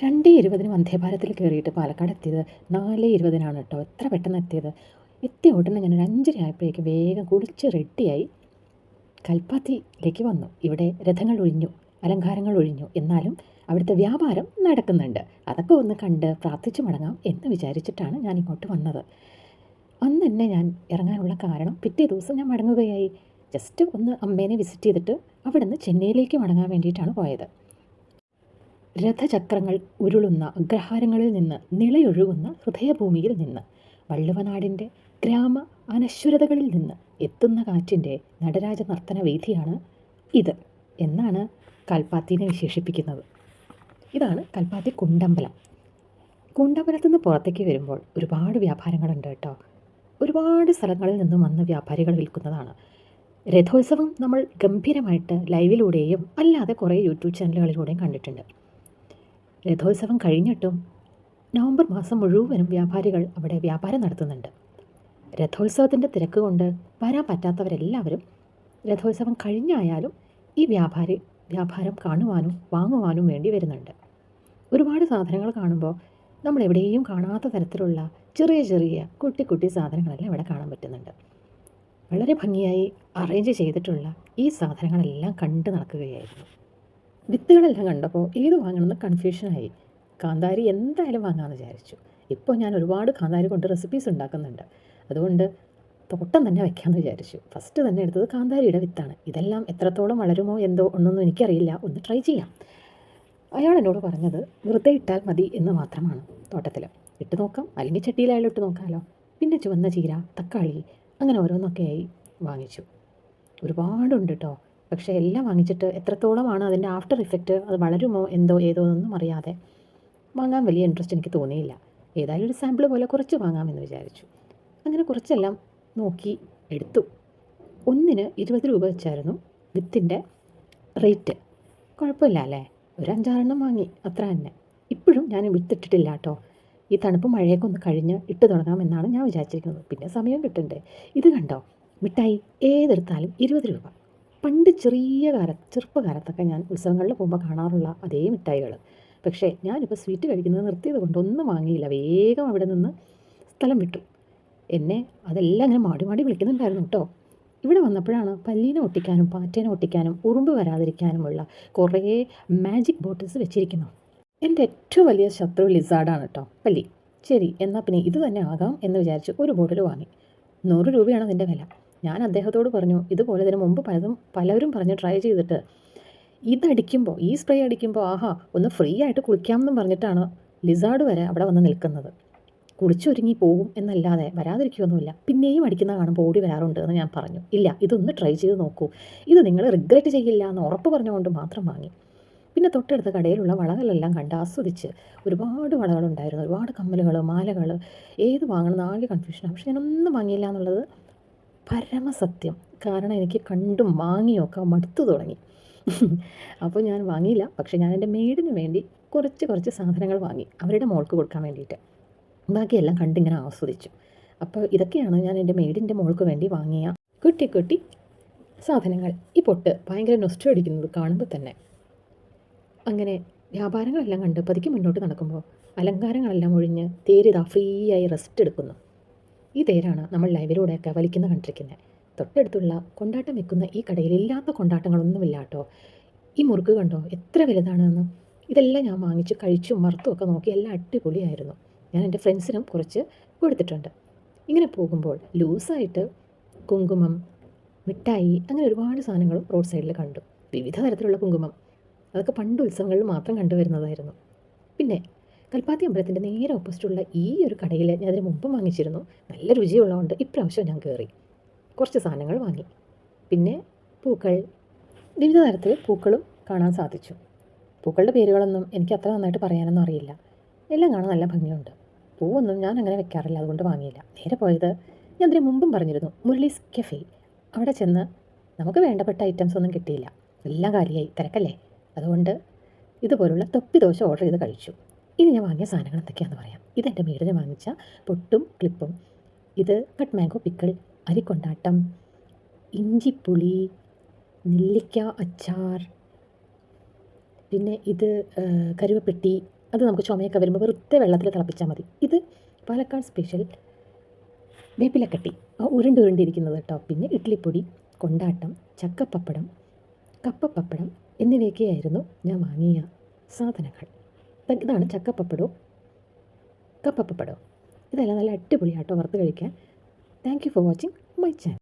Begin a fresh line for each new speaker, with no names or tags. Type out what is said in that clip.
2:20 വന്ദേഭാരത്തിൽ കയറിയിട്ട് പാലക്കാട് എത്തിയത് 4:20 കേട്ടോ. എത്ര പെട്ടെന്ന് എത്തിയത്. എത്തിയ ഉടനെ ഞാൻ ഒരു 5:30 ആയപ്പോഴേക്ക് വേഗം കുളിച്ച് റെഡിയായി കൽപ്പാത്തിയിലേക്ക് വന്നു. ഇവിടെ രഥങ്ങൾ ഒഴിഞ്ഞു, അലങ്കാരങ്ങൾ ഒഴിഞ്ഞു. എന്നാലും അവിടുത്തെ വ്യാപാരം നടക്കുന്നുണ്ട്. അതൊക്കെ ഒന്ന് കണ്ട് പ്രാർത്ഥിച്ചു മടങ്ങാം എന്ന് വിചാരിച്ചിട്ടാണ് ഞാൻ ഇങ്ങോട്ട് വന്നത്. അന്ന് തന്നെ ഞാൻ ഇറങ്ങാനുള്ള കാരണം പിറ്റേ ദിവസം ഞാൻ മടങ്ങുകയായി. ജസ്റ്റ് ഒന്ന് അമ്മേനെ വിസിറ്റ് ചെയ്തിട്ട് അവിടെ നിന്ന് ചെന്നൈയിലേക്ക് മടങ്ങാൻ വേണ്ടിയിട്ടാണ് പോയത്. രഥചക്രങ്ങൾ ഉരുളുന്ന അഗ്രഹാരങ്ങളിൽ നിന്ന്, നിളയൊഴുകുന്ന ഹൃദയഭൂമിയിൽ നിന്ന്, വള്ളുവനാടിൻ്റെ ഗ്രാമ അനശ്വരതകളിൽ നിന്ന് എത്തുന്ന കാറ്റിൻ്റെ നടരാജ നർത്തന വേദിയാണ് ഇത് എന്നാണ് കൽപ്പാത്തിനെ വിശേഷിപ്പിക്കുന്നത്. ഇതാണ് കൽപ്പാത്തി കുണ്ടമ്പലം. കുണ്ടമ്പലത്തു നിന്ന് പുറത്തേക്ക് വരുമ്പോൾ ഒരുപാട് വ്യാപാരങ്ങളുണ്ട് കേട്ടോ. ഒരുപാട് സ്ഥലങ്ങളിൽ നിന്നും വന്ന് വ്യാപാരികൾ വിൽക്കുന്നതാണ്. രഥോത്സവം നമ്മൾ ഗംഭീരമായിട്ട് ലൈവിലൂടെയും അല്ലാതെ കുറേ യൂട്യൂബ് ചാനലുകളിലൂടെയും കണ്ടിട്ടുണ്ട്. രഥോത്സവം കഴിഞ്ഞിട്ടും നവംബർ മാസം മുഴുവനും വ്യാപാരികൾ അവിടെ വ്യാപാരം നടത്തുന്നുണ്ട്. രഥോത്സവത്തിൻ്റെ തിരക്ക് കൊണ്ട് വരാൻ പറ്റാത്തവരെല്ലാവരും രഥോത്സവം കഴിഞ്ഞായാലും ഈ വ്യാപാരം കാണുവാനും വാങ്ങുവാനും വേണ്ടി വരുന്നുണ്ട്. ഒരുപാട് സാധനങ്ങൾ കാണുമ്പോൾ നമ്മൾ എവിടെയും കാണാത്ത തരത്തിലുള്ള ചെറിയ ചെറിയ കുട്ടി കുട്ടി സാധനങ്ങളെല്ലാം ഇവിടെ കാണാൻ പറ്റുന്നുണ്ട്. വളരെ ഭംഗിയായി അറേഞ്ച് ചെയ്തിട്ടുള്ള ഈ സാധനങ്ങളെല്ലാം കണ്ടു നടക്കുകയായിരുന്നു. വിത്തുകളെല്ലാം കണ്ടപ്പോൾ ഏത് വാങ്ങണമെന്ന് കൺഫ്യൂഷനായി. കാന്താരി എന്തായാലും വാങ്ങാമെന്ന് വിചാരിച്ചു. ഇപ്പോൾ ഞാൻ ഒരുപാട് കാന്താരി കൊണ്ട് റെസിപ്പീസ് ഉണ്ടാക്കുന്നുണ്ട്. അതുകൊണ്ട് തോട്ടം തന്നെ വയ്ക്കാമെന്ന് വിചാരിച്ചു. ഫസ്റ്റ് തന്നെ എടുത്തത് കാന്താരിയുടെ വിത്താണ്. ഇതെല്ലാം എത്രത്തോളം വളരുമോ എന്തോ ഒന്നൊന്നും എനിക്കറിയില്ല, ഒന്ന് ട്രൈ ചെയ്യാം. അയാൾ എന്നോട് പറഞ്ഞത് വെറുതെ ഇട്ടാൽ മതി എന്ന് മാത്രമാണ്. തോട്ടത്തിൽ ഇട്ട് നോക്കാം, അല്ലെങ്കിൽ ചട്ടിയിലായാലും ഇട്ട് നോക്കാമല്ലോ. പിന്നെ ചുവന്ന ചീര, തക്കാളി, അങ്ങനെ ഓരോന്നൊക്കെയായി വാങ്ങിച്ചു. ഒരുപാടുണ്ട് കേട്ടോ. പക്ഷേ എല്ലാം വാങ്ങിച്ചിട്ട് എത്രത്തോളമാണ് അതിൻ്റെ ആഫ്റ്റർ ഇഫക്റ്റ്, അത് വളരുമോ എന്തോ ഏതോ ഒന്നും അറിയാതെ വാങ്ങാൻ വലിയ ഇൻട്രസ്റ്റ് എനിക്ക് തോന്നിയില്ല. ഏതായാലും ഒരു സാമ്പിൾ പോലെ കുറച്ച് വാങ്ങാമെന്ന് വിചാരിച്ചു. അങ്ങനെ കുറച്ചെല്ലാം നോക്കി എടുത്തു. ഒന്നിന് 20 രൂപ വെച്ചായിരുന്നു വിത്തിൻ്റെ റേറ്റ്. കുഴപ്പമില്ല അല്ലേ, ഒരു 5-6 വാങ്ങി, അത്ര തന്നെ. ഇപ്പോഴും ഞാൻ വിത്തിട്ടിട്ടില്ല കേട്ടോ. ഈ തണുപ്പ് മഴയൊക്കെ ഒന്ന് കഴിഞ്ഞ് ഇട്ട് തുടങ്ങാമെന്നാണ് ഞാൻ വിചാരിച്ചിരിക്കുന്നത്. പിന്നെ സമയം കിട്ടണ്ടേ. ഇത് കണ്ടോ, മിഠായി ഏതെടുത്താലും 20 രൂപ. പണ്ട് ചെറുപ്പകാലത്തൊക്കെ ഞാൻ ഉത്സവങ്ങളിൽ പോകുമ്പോൾ കാണാറുള്ള അതേ മിഠായികൾ. പക്ഷേ ഞാനിപ്പോൾ സ്വീറ്റ് കഴിക്കുന്നത് നിർത്തിയത് കൊണ്ട് ഒന്നും വാങ്ങിയില്ല. വേഗം അവിടെ നിന്ന് സ്ഥലം വിട്ടു. എന്നെ അതെല്ലാം ഇങ്ങനെ മാടി മാടി വിളിക്കുന്നുണ്ടായിരുന്നു കേട്ടോ. ഇവിടെ വന്നപ്പോഴാണ് പല്ലീനെ ഒട്ടിക്കാനും പാറ്റേനെ ഒട്ടിക്കാനും ഉറുമ്പ് വരാതിരിക്കാനുമുള്ള കുറേ മാജിക് ബോട്ടിൽസ് വെച്ചിരിക്കുന്നു. എൻ്റെ ഏറ്റവും വലിയ ശത്രു ലിസാർഡാണ് കേട്ടോ, പല്ലി. ശരി, എന്നാൽ പിന്നെ ഇത് തന്നെ ആകാം എന്ന് വിചാരിച്ച് ഒരു ബോട്ടിൽ വാങ്ങി. 100 രൂപയാണ് അതിൻ്റെ വില. ഞാൻ അദ്ദേഹത്തോട് പറഞ്ഞു, ഇതുപോലെ ഇതിന് മുമ്പ് പലരും പറഞ്ഞ് ട്രൈ ചെയ്തിട്ട് ഇതടിക്കുമ്പോൾ, ഈ സ്പ്രേ അടിക്കുമ്പോൾ ഒന്ന് ഫ്രീ ആയിട്ട് കുളിക്കാമെന്നും പറഞ്ഞിട്ടാണ് ലിസാർഡ് വരെ അവിടെ വന്ന് നിൽക്കുന്നത്. കുളിച്ചൊരുങ്ങി പോകും എന്നല്ലാതെ വരാതിരിക്കുകയൊന്നുമില്ല. പിന്നെയും അടിക്കുന്ന കാണുമ്പോൾ ഓടി വരാറുണ്ട് എന്ന് ഞാൻ പറഞ്ഞു. ഇല്ല, ഇതൊന്ന് ട്രൈ ചെയ്ത് നോക്കൂ, ഇത് നിങ്ങൾ റിഗ്രറ്റ് ചെയ്യില്ല എന്ന് ഉറപ്പ് പറഞ്ഞുകൊണ്ട് മാത്രം വാങ്ങി. പിന്നെ തൊട്ടടുത്ത കടയിലുള്ള വളകളെല്ലാം കണ്ട് ആസ്വദിച്ച്. ഒരുപാട് വളകളുണ്ടായിരുന്നു, ഒരുപാട് കമ്മലുകൾ, മാലകൾ. ഏത് വാങ്ങണമെന്ന് ആകെ കൺഫ്യൂഷനാണ്. പക്ഷെ ഞാനൊന്നും വാങ്ങിയില്ല എന്നുള്ളത് പരമസത്യം. കാരണം എനിക്ക് കണ്ടും വാങ്ങിയൊക്കെ മടുത്തു തുടങ്ങി. അപ്പോൾ ഞാൻ വാങ്ങിയില്ല. പക്ഷേ ഞാൻ എൻ്റെ മെയ്ഡിന് വേണ്ടി കുറച്ച് സാധനങ്ങൾ വാങ്ങി, അവരുടെ മോൾക്ക് കൊടുക്കാൻ വേണ്ടിയിട്ട്. ബാക്കിയെല്ലാം കണ്ടിങ്ങനെ ആസ്വദിച്ചു. അപ്പോൾ ഇതൊക്കെയാണ് ഞാൻ എൻ്റെ മെയ്ഡിൻ്റെ മോൾക്ക് വേണ്ടി വാങ്ങിയ കുട്ടി സാധനങ്ങൾ. ഈ പൊട്ട് ഭയങ്കര നൊസ്റ്റു അടിക്കുന്നത് കാണുമ്പോൾ തന്നെ. അങ്ങനെ വ്യാപാരങ്ങളെല്ലാം കണ്ട് പതുക്കെ മുന്നോട്ട് നടക്കുമ്പോൾ അലങ്കാരങ്ങളെല്ലാം ഒഴിഞ്ഞ് തേരിതാ ഫ്രീ ആയി റെസ്റ്റ് എടുക്കുന്നു. ഈ തേരാണ് നമ്മൾ ലൈവിലൂടെയൊക്കെ കണ്ടിരിക്കുന്നത്. തൊട്ടടുത്തുള്ള കൊണ്ടാട്ടം വെക്കുന്ന ഈ കടയിൽ ഇല്ലാത്ത കൊണ്ടാട്ടങ്ങളൊന്നുമില്ല കേട്ടോ. ഈ മുറുക്ക് കണ്ടോ എത്ര വലുതാണെന്ന്. ഇതെല്ലാം ഞാൻ വാങ്ങിച്ച് കഴിച്ചും മറുത്തുമൊക്കെ നോക്കി, എല്ലാം അടിപൊളിയായിരുന്നു. ഞാൻ എൻ്റെ ഫ്രണ്ട്സിനും കുറച്ച് കൊടുത്തിട്ടുണ്ട്. ഇങ്ങനെ പോകുമ്പോൾ ലൂസായിട്ട് കുങ്കുമം, മിഠായി, അങ്ങനെ ഒരുപാട് സാധനങ്ങളും റോഡ് സൈഡിൽ കണ്ടു. വിവിധ തരത്തിലുള്ള കുങ്കുമം, അതൊക്കെ പണ്ട് ഉത്സവങ്ങളിൽ മാത്രം കണ്ടുവരുന്നതായിരുന്നു. പിന്നെ കൽപ്പാത്തി അമ്പലത്തിൻ്റെ നേരെ ഓപ്പോസിറ്റുള്ള ഈ ഒരു കടയിൽ ഞാൻ അതിന് മുമ്പ് വാങ്ങിച്ചിരുന്നു. നല്ല രുചിയുള്ളതുകൊണ്ട് ഇപ്രാവശ്യം ഞാൻ കയറി കുറച്ച് സാധനങ്ങൾ വാങ്ങി. പിന്നെ പൂക്കൾ, വിവിധ തരത്തിൽ പൂക്കളും കാണാൻ സാധിച്ചു. പൂക്കളുടെ പേരുകളൊന്നും എനിക്ക് അത്ര നന്നായിട്ട് പറയാനൊന്നും അറിയില്ല. എല്ലാം കാണാൻ നല്ല ഭംഗിയുണ്ട്. പൂവൊന്നും ഞാൻ അങ്ങനെ വെക്കാറില്ല, അതുകൊണ്ട് വാങ്ങിയില്ല. നേരെ പോയത് ഞാൻ അതിന് മുമ്പും പറഞ്ഞിരുന്നു, മുരളീസ് കഫേ. അവിടെ ചെന്ന് നമുക്ക് വേണ്ടപ്പെട്ട ഐറ്റംസ് ഒന്നും കിട്ടിയില്ല, എല്ലാം കാര്യമായി, തിരക്കല്ലേ. അതുകൊണ്ട് ഇതുപോലുള്ള തൊപ്പി ദോശ ഓർഡർ ചെയ്ത് കഴിച്ചു. ഇനി ഞാൻ വാങ്ങിയ സാധനങ്ങൾ എന്തൊക്കെയാണെന്ന് പറയാം. ഇതെൻ്റെ വീടിന് വാങ്ങിച്ച പൊട്ടും ക്ലിപ്പും. ഇത് കട്ട് മാംഗോ പിക്കിൾ, അരിക്കൊണ്ടാട്ടം, ഇഞ്ചിപ്പുളി, നെല്ലിക്ക അച്ചാർ. പിന്നെ ഇത് കരുവപ്പെട്ടി, അത് നമുക്ക് ചുമയൊക്കെ വരുമ്പോൾ വെറുതെ വെള്ളത്തിൽ തിളപ്പിച്ചാൽ മതി. ഇത് പാലക്കാട് സ്പെഷ്യൽ വേപ്പിലക്കട്ടി, ഉരുണ്ടിരിക്കുന്നത് കേട്ടോ. പിന്നെ ഇഡ്ഡലിപ്പൊടി, കൊണ്ടാട്ടം, ചക്കപ്പപ്പടം, കപ്പപ്പപ്പടം എന്നിവയൊക്കെയായിരുന്നു ഞാൻ വാങ്ങിയ സാധനങ്ങൾ. ഇതാണ് ചക്കപ്പപ്പടവും കപ്പപ്പപ്പടവും. ഇതെല്ലാം നല്ല അടിപൊളിയാട്ടോ വറുത്ത് കഴിക്കാൻ. Thank you for watching my channel.